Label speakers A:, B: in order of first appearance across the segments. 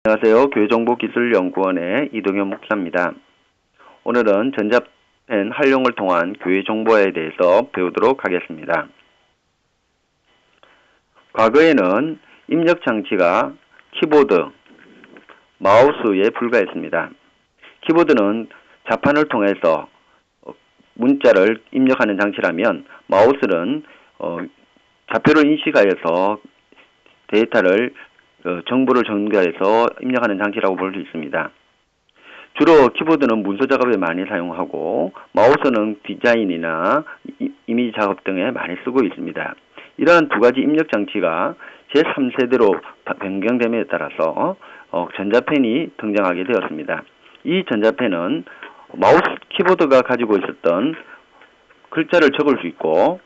A: 안녕하세요. 교회정보기술연구원의 이동현 목사입니다. 오늘은 전자펜 활용을 통한 교회 정보에 대해서 배우도록 하겠습니다. 과거에는 입력 장치가 키보드, 마우스에 불과했습니다. 키보드는 자판을 통해서 문자를 입력하는 장치라면 마우스는 좌표를 인식하여서 데이터를 정보를 전개해서 입력하는 장치라고 볼 수 있습니다. 주로 키보드는 문서 작업에 많이 사용하고 마우스는 디자인이나 이미지 작업 등에 많이 쓰고 있습니다. 이러한 두 가지 입력 장치가 제3세대로 변경됨에 따라서 전자펜이 등장하게 되었습니다. 이 전자펜은 마우스 키보드가 가지고 있었던 글자를 적을 수 있고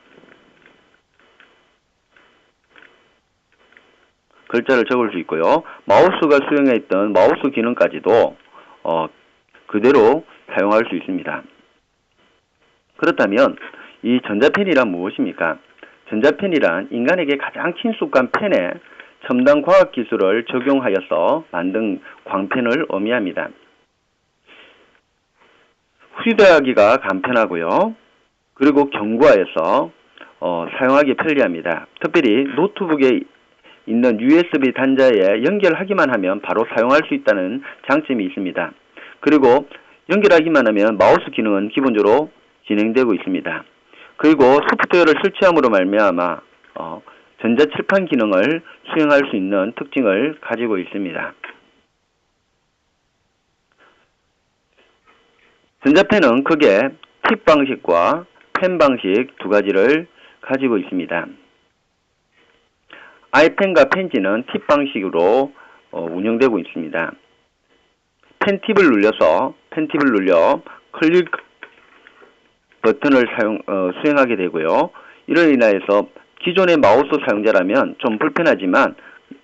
A: 마우스가 수행했던 마우스 기능까지도 그대로 사용할 수 있습니다. 그렇다면 이 전자펜이란 무엇입니까? 전자펜이란 인간에게 가장 친숙한 펜에 첨단 과학기술을 적용하여서 만든 광펜을 의미합니다. 휴대하기가 간편하고요. 그리고 견고하여서 사용하기 편리합니다. 특별히 노트북에 있는 USB 단자에 연결하기만 하면 바로 사용할 수 있다는 장점이 있습니다. 그리고 연결하기만 하면 마우스 기능은 기본적으로 진행되고 있습니다. 그리고 소프트웨어를 설치함으로 말미암아 전자칠판 기능을 수행할 수 있는 특징을 가지고 있습니다. 전자펜은 크게 팁 방식과 펜 방식 두 가지를 가지고 있습니다. 아이펜과 펜지는 팁 방식으로 운영되고 있습니다. 펜 팁을 눌려 클릭 버튼을 수행하게 되고요. 이로 인하여서 기존의 마우스 사용자라면 좀 불편하지만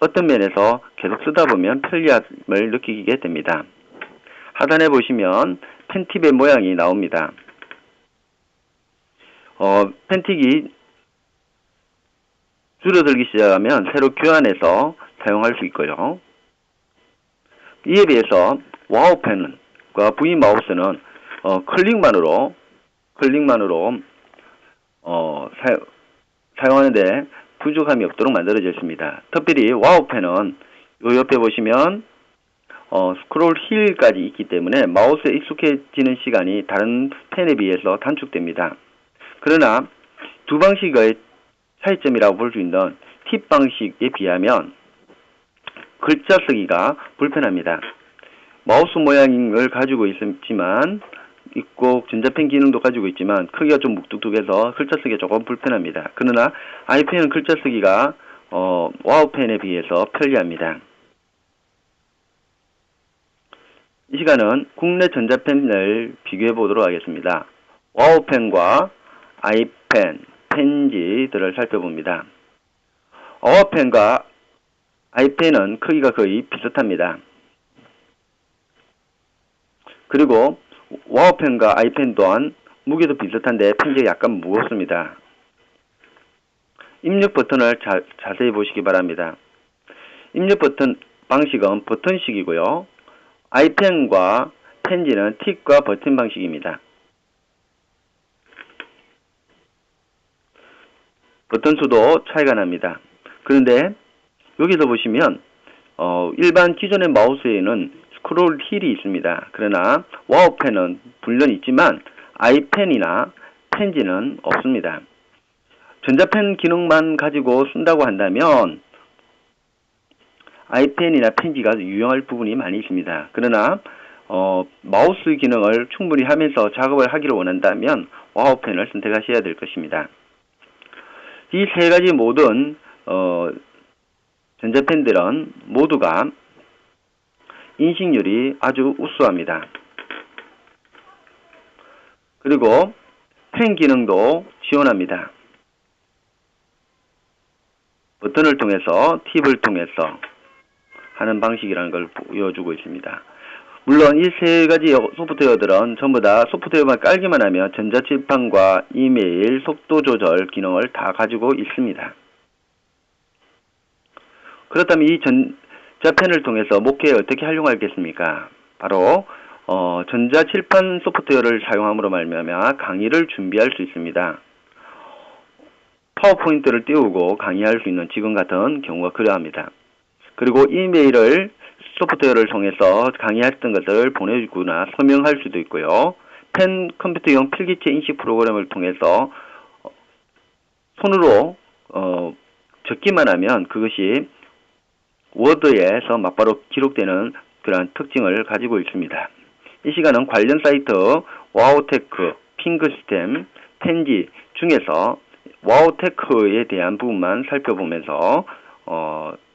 A: 어떤 면에서 계속 쓰다 보면 편리함을 느끼게 됩니다. 하단에 보시면 펜 팁의 모양이 나옵니다. 펜 팁이 줄어들기 시작하면 새로 교환해서 사용할 수 있고요. 이에 비해서 와우펜과 V마우스는 클릭만으로 사용하는데 부족함이 없도록 만들어져 있습니다. 특별히 와우펜은 요 옆에 보시면 스크롤 휠까지 있기 때문에 마우스에 익숙해지는 시간이 다른 펜에 비해서 단축됩니다. 그러나 두 방식의 차이점이라고 볼 수 있는 팁 방식에 비하면 글자 쓰기가 불편합니다. 마우스 모양을 가지고 있고 전자펜 기능도 가지고 있지만 크기가 좀 묵뚝뚝해서 글자 쓰기가 조금 불편합니다. 그러나 아이펜은 글자 쓰기가 와우펜에 비해서 편리합니다. 이 시간은 국내 전자펜을 비교해 보도록 하겠습니다. 와우펜과 아이펜, 펜지들을 살펴봅니다. 와우펜과 아이펜은 크기가 거의 비슷합니다. 그리고 와우펜과 아이펜 또한 무게도 비슷한데 펜지가 약간 무겁습니다. 입력 버튼을 자세히 보시기 바랍니다. 입력 버튼 방식은 버튼식이고요. 아이펜과 펜지는 틱과 버튼 방식입니다. 버튼 수도 차이가 납니다. 그런데 여기서 보시면 일반 기존의 마우스에는 스크롤 휠이 있습니다. 그러나 와우펜은 물론 있지만 아이펜이나 펜지는 없습니다. 전자펜 기능만 가지고 쓴다고 한다면 아이펜이나 펜지가 유용할 부분이 많이 있습니다. 그러나 마우스 기능을 충분히 하면서 작업을 하기를 원한다면 와우펜을 선택하셔야 될 것입니다. 이 세 가지 모든 전자펜들은 모두가 인식률이 아주 우수합니다. 그리고 펜 기능도 지원합니다. 버튼을 통해서 팁을 통해서 하는 방식이라는 걸 보여주고 있습니다. 물론 이 세 가지 소프트웨어들은 전부 다 소프트웨어만 깔기만 하면 전자칠판과 이메일, 속도 조절 기능을 다 가지고 있습니다. 그렇다면 이 자펜을 통해서 목회에 어떻게 활용하겠습니까? 바로 전자칠판 소프트웨어를 사용함으로 말미암아 강의를 준비할 수 있습니다. 파워포인트를 띄우고 강의할 수 있는 지금 같은 경우가 그러합니다. 그리고 이메일을 소프트웨어를 통해서 강의했던 것을 보내주거나 서명할 수도 있고요. 펜 컴퓨터용 필기체 인식 프로그램을 통해서 손으로 적기만 하면 그것이 워드에서 막바로 기록되는 그러한 특징을 가지고 있습니다. 이 시간은 관련 사이트 와우테크, 핑크시스템, 텐지 중에서 와우테크에 대한 부분만 살펴보면서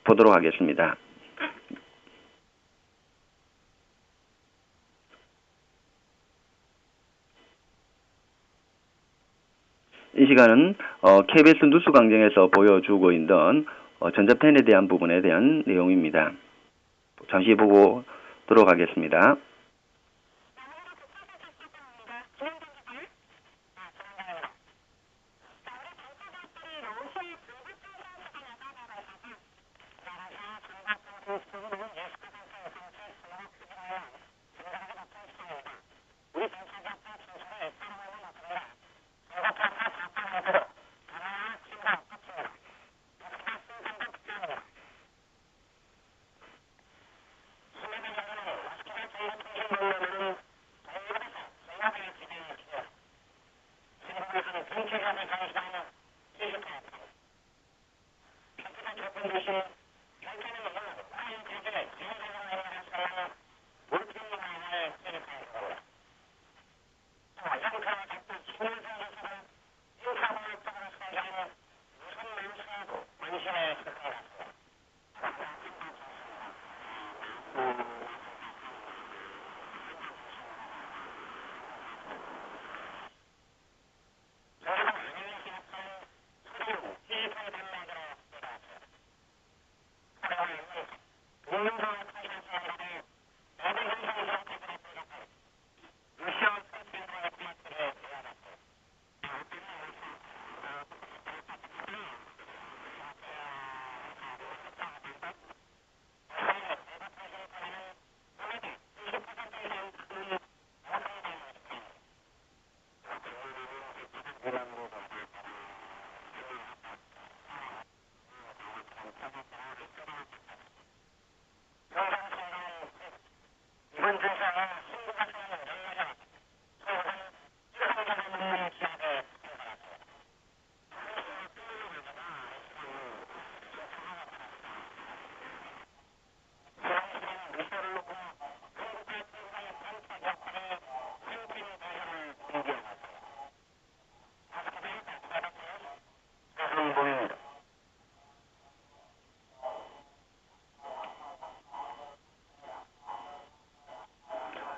A: 보도록 하겠습니다. 이 시간은 KBS 뉴스 광장에서 보여주고 있는 전자펜에 대한 부분에 대한 내용입니다. 잠시 보고 들어가겠습니다.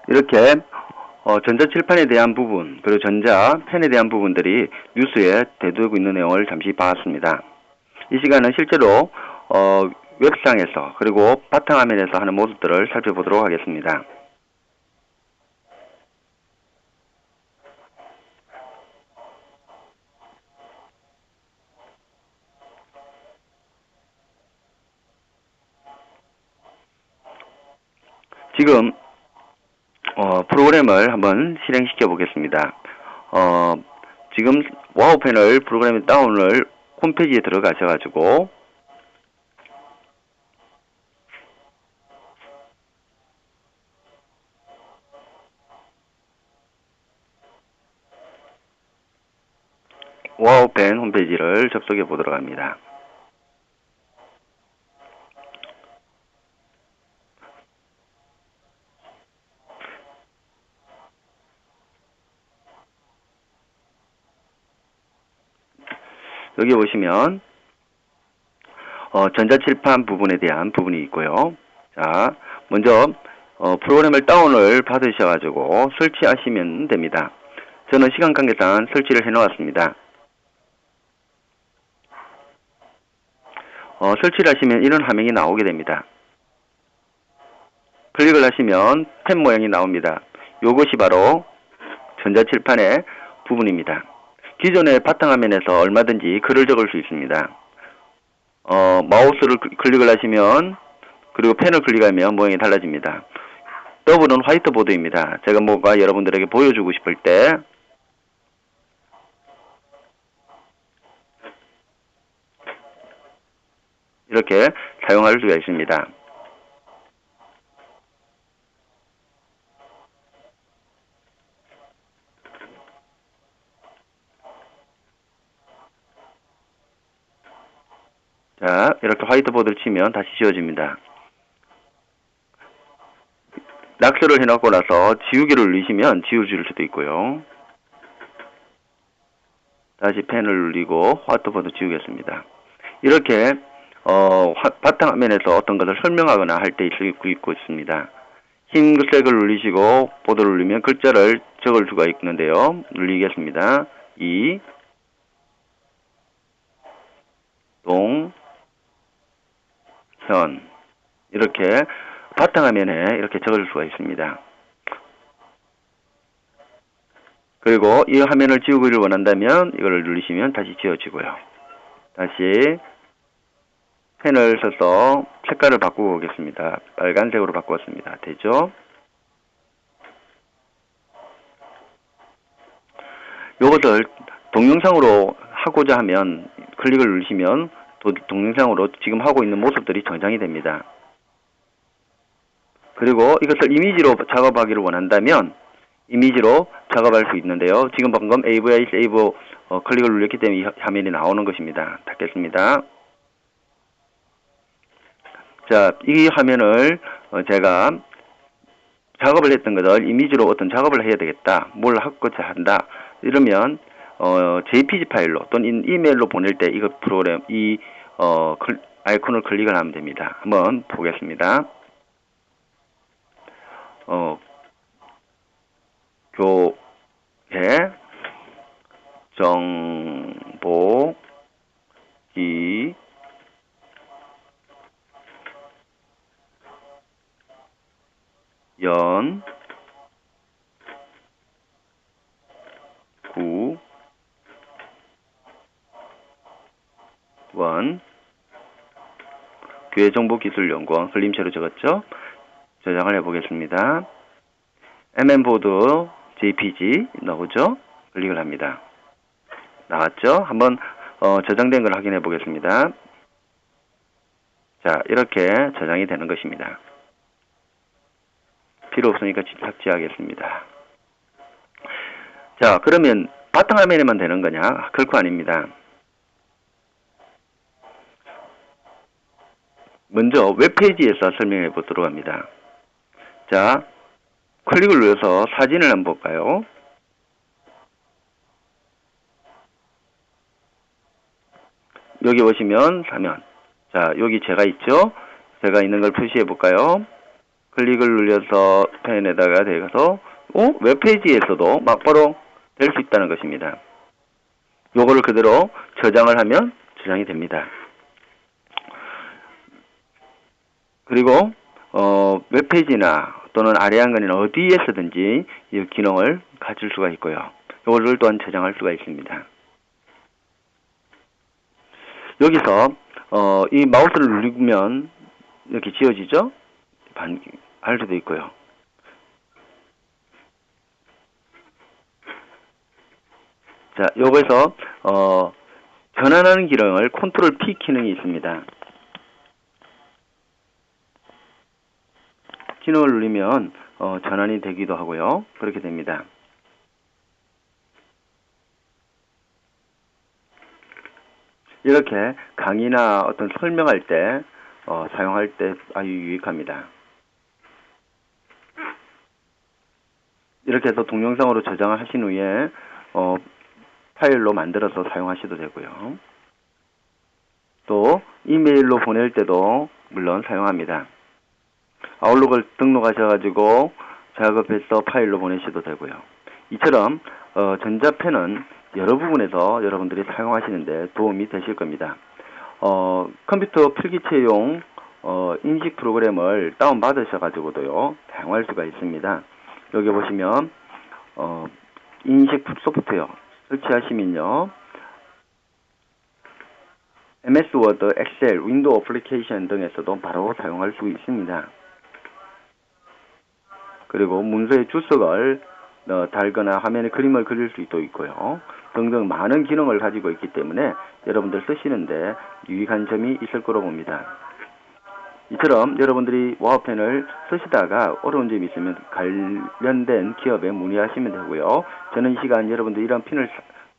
A: 이렇게 전자칠판에 대한 부분 그리고 전자펜에 대한 부분들이 뉴스에 대두되고 있는 내용을 잠시 봤습니다. 이 시간은 실제로 웹상에서 그리고 바탕화면에서 하는 모습들을 살펴보도록 하겠습니다. 지금 프로그램을 한번 실행시켜 보겠습니다. 지금 와우 패널 프로그램 다운을 홈페이지에 들어가셔가지고 와우 펜 홈페이지를 접속해 보도록 합니다. 여기 보시면 전자칠판 부분에 대한 부분이 있고요. 자, 먼저 프로그램을 다운을 받으셔가지고 설치하시면 됩니다. 저는 시간 관계상 설치를 해놓았습니다. 설치를 하시면 이런 화면이 나오게 됩니다. 클릭을 하시면 펜 모양이 나옵니다. 이것이 바로 전자칠판의 부분입니다. 기존의 바탕화면에서 얼마든지 글을 적을 수 있습니다. 마우스를 클릭을 하시면 그리고 펜을 클릭하면 모양이 달라집니다. 더블은 화이트보드입니다. 제가 뭐가 여러분들에게 보여주고 싶을 때 이렇게 사용할 수가 있습니다. 자, 이렇게 화이트보드를 치면 다시 지워집니다. 낙서를 해놓고 나서 지우기를 누르시면 지워질 수도 있고요. 다시 펜을 눌리고 화이트보드 지우겠습니다. 이렇게 바탕화면에서 어떤 것을 설명하거나 할 때 쓰고 있습니다. 흰색을 누르시고 보드를 누르면 글자를 적을 수가 있는데요. 눌리겠습니다. 현 이렇게 바탕화면에 이렇게 적을 수가 있습니다. 그리고 이 화면을 지우기를 원한다면 이걸 누르시면 다시 지워지고요. 다시 펜을 써서 색깔을 바꾸고 오겠습니다. 빨간색으로 바꾸었습니다. 되죠? 이것을 동영상으로 하고자 하면 클릭을 누르시면 동영상으로 지금 하고 있는 모습들이 저장이 됩니다. 그리고 이것을 이미지로 작업하기를 원한다면 이미지로 작업할 수 있는데요. 지금 방금 AVI 세이브 클릭을 눌렀기 때문에 이 화면이 나오는 것입니다. 닫겠습니다. 자, 이 화면을 제가 작업을 했던 것을 이미지로 어떤 작업을 해야 되겠다. 뭘 하고자 한다. 이러면 JPG 파일로 또는 이메일로 보낼 때 이거 프로그램 아이콘을 클릭을 하면 됩니다. 한번 보겠습니다. 교회 정보기 연구원 교회정보기술연구원 흘림체로 적었죠? 저장을 해보겠습니다. MM보드 JPG 나오죠? 클릭을 합니다. 나왔죠? 한번 저장된 걸 확인해 보겠습니다. 자, 이렇게 저장이 되는 것입니다. 필요 없으니까 삭제하겠습니다. 자, 그러면 바탕화면에만 되는 거냐? 결코 아닙니다. 먼저 웹페이지에서 설명해 보도록 합니다. 자, 클릭을 눌러서 사진을 한번 볼까요? 여기 보시면 화면. 자, 여기 제가 있죠? 제가 있는 걸 표시해 볼까요? 클릭을 눌려서 펜에다가 대가서 웹페이지에서도 막바로 될 수 있다는 것입니다. 요거를 그대로 저장을 하면 저장이 됩니다. 그리고 웹페이지나 또는 아래 한간이나 어디에서든지 이 기능을 가질 수가 있고요. 요거를 또한 저장할 수가 있습니다. 여기서 이 마우스를 누르면 이렇게 지워지죠? 할 수도 있고요. 자, 요거에서 전환하는 기능을 컨트롤 P 기능이 있습니다. 기능을 누르면 전환이 되기도 하고요. 그렇게 됩니다. 이렇게 강의나 어떤 설명할 때 사용할 때 아주 유익합니다. 이렇게 해서 동영상으로 저장을 하신 후에 파일로 만들어서 사용하셔도 되고요. 또 이메일로 보낼 때도 물론 사용합니다. 아웃룩을 등록하셔가지고 작업해서 파일로 보내셔도 되고요. 이처럼 전자펜은 여러 부분에서 여러분들이 사용하시는데 도움이 되실 겁니다. 컴퓨터 필기체용 인식 프로그램을 다운받으셔가지고도요 사용할 수가 있습니다. 여기 보시면 인식 소프트웨어 설치하시면요 MS 워드, 엑셀, 윈도우 어플리케이션 등에서도 바로 사용할 수 있습니다. 그리고 문서의 주석을 달거나 화면에 그림을 그릴 수도 있고요. 등등 많은 기능을 가지고 있기 때문에 여러분들 쓰시는데 유익한 점이 있을 거로 봅니다. 이처럼 여러분들이 와우펜을 쓰시다가 어려운 점이 있으면 관련된 기업에 문의하시면 되고요. 저는 이 시간 여러분들 이런 펜을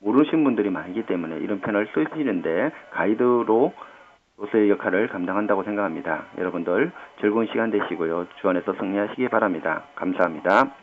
A: 모르신 분들이 많기 때문에 이런 펜을 쓰시는데 가이드로서의 역할을 감당한다고 생각합니다. 여러분들 즐거운 시간 되시고요. 주안에서 승리하시기 바랍니다. 감사합니다.